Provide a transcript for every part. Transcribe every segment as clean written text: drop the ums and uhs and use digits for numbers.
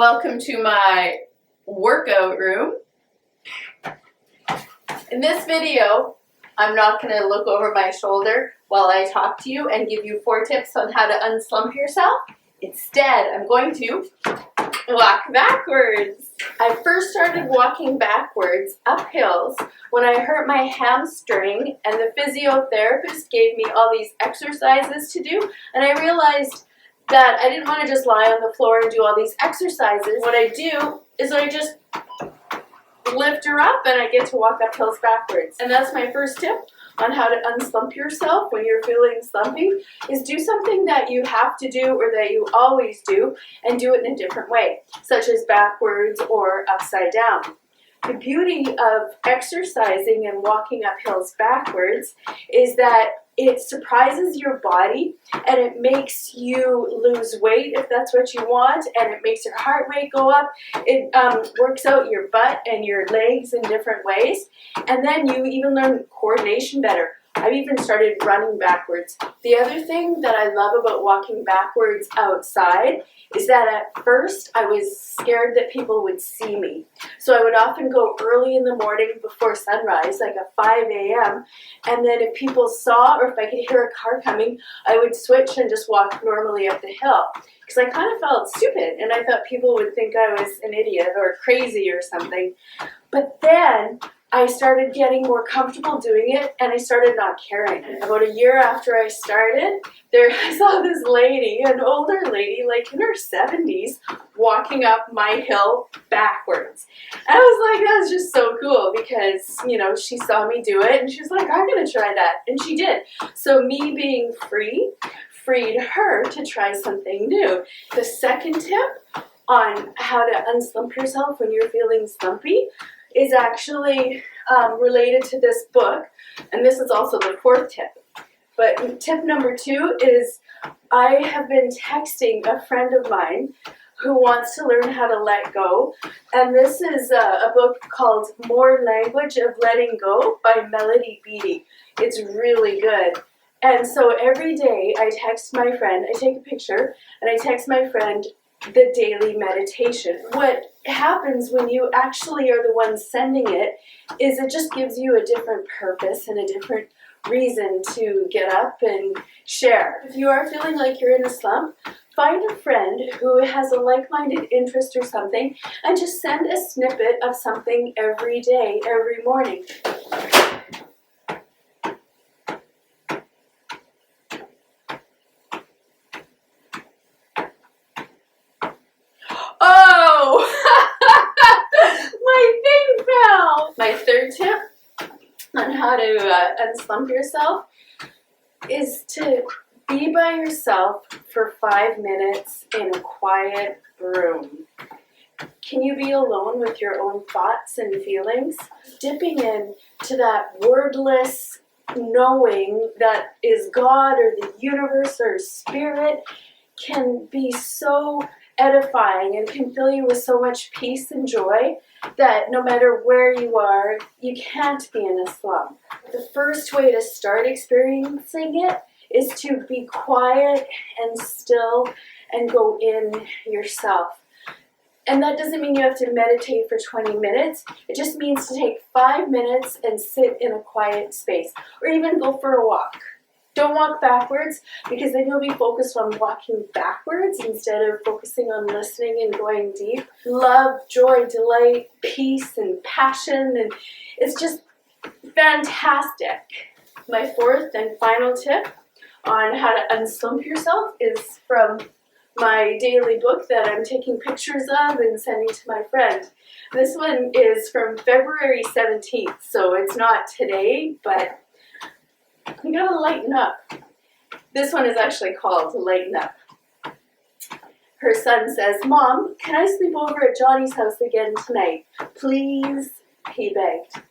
Welcome to my workout room. In this video, I'm not going to look over my shoulder while I talk to you and give you 4 tips on how to unslump yourself. Instead, I'm going to walk backwards. I first started walking backwards up hills when I hurt my hamstring, and the physiotherapist gave me all these exercises to do, and I realized that I didn't want to just lie on the floor and do all these exercises. What I do is I just lift her up and I get to walk up hills backwards. And that's my first tip on how to unslump yourself when you're feeling slumpy, is do something that you have to do or that you always do and do it in a different way, such as backwards or upside down. The beauty of exercising and walking up hills backwards is that it surprises your body and it makes you lose weight if that's what you want, and it makes your heart rate go up. It works out your butt and your legs in different ways, and then you even learn coordination better. I've even started running backwards. The other thing that I love about walking backwards outside is that at first I was scared that people would see me. So I would often go early in the morning before sunrise, like at 5 a.m. And then if people saw or if I could hear a car coming, I would switch and just walk normally up the hill. Because I kind of felt stupid and I thought people would think I was an idiot or crazy or something. But then I started getting more comfortable doing it, and I started not caring. About a year after I started, I saw this lady, an older lady, like in her 70s, walking up my hill backwards. And I was like, that was just so cool because, you know, she saw me do it, and she was like, I'm going to try that. And she did. So me being freed her to try something new. The second tip on how to unslump yourself when you're feeling slumpy is actually related to this book, and this is also the 4th tip. But tip number 2 is I have been texting a friend of mine who wants to learn how to let go, and this is a book called More Language of Letting Go by Melody Beattie. It's really good. And so every day I text my friend, I take a picture, and I text my friend the daily meditation. What happens when you actually are the one sending it is it just gives you a different purpose and a different reason to get up and share. If you are feeling like you're in a slump, find a friend who has a like-minded interest or something and just send a snippet of something every day, every morning. My 3rd tip on how to unslump yourself is to be by yourself for 5 minutes in a quiet room. Can you be alone with your own thoughts and feelings? Dipping in to that wordless knowing that is God or the universe or spirit can be so edifying and can fill you with so much peace and joy that no matter where you are, you can't be in a slump. The first way to start experiencing it is to be quiet and still and go in yourself. And that doesn't mean you have to meditate for 20 minutes. It just means to take 5 minutes and sit in a quiet space, or even go for a walk. Don't walk backwards, because then you'll be focused on walking backwards instead of focusing on listening and going deep. Love, joy, delight, peace, and passion, and it's just fantastic. My 4th and final tip on how to unslump yourself is from my daily book that I'm taking pictures of and sending to my friend. This one is from February 17th, so it's not today, but you gotta lighten up. This one is actually called Lighten Up. Her son says, Mom, can I sleep over at Johnny's house again tonight? Please, he begged.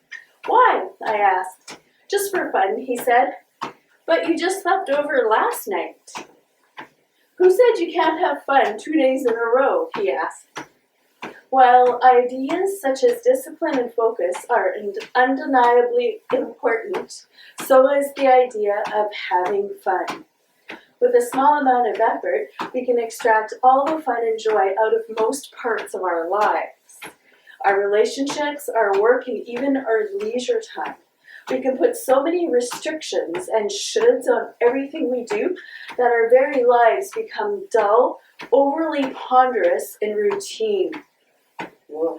Why? I asked. Just for fun, he said. But you just slept over last night. Who said you can't have fun 2 days in a row? He asked. While ideas such as discipline and focus are undeniably important, so is the idea of having fun. With a small amount of effort, we can extract all the fun and joy out of most parts of our lives. Our relationships, our work, and even our leisure time. We can put so many restrictions and shoulds on everything we do that our very lives become dull, overly ponderous, and routine. Whoa.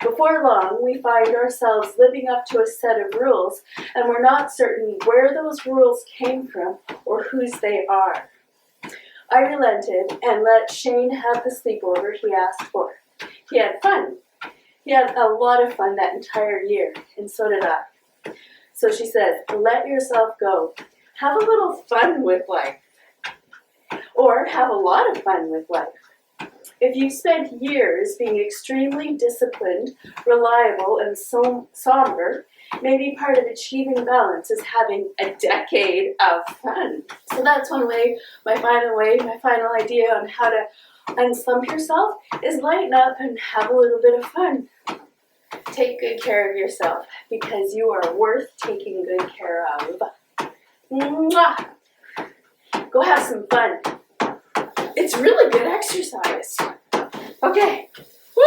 Before long, we find ourselves living up to a set of rules, and we're not certain where those rules came from or whose they are. I relented and let Shane have the sleepover he asked for. He had fun. He had a lot of fun that entire year, and so did I. So she says, let yourself go. Have a little fun with life. Or have a lot of fun with life. If you've spent years being extremely disciplined, reliable, and somber, maybe part of achieving balance is having a decade of fun. So that's one way, my final idea on how to unslump yourself is lighten up and have a little bit of fun. Take good care of yourself because you are worth taking good care of. Mwah! Go have some fun. It's really good exercise. Okay. Woo!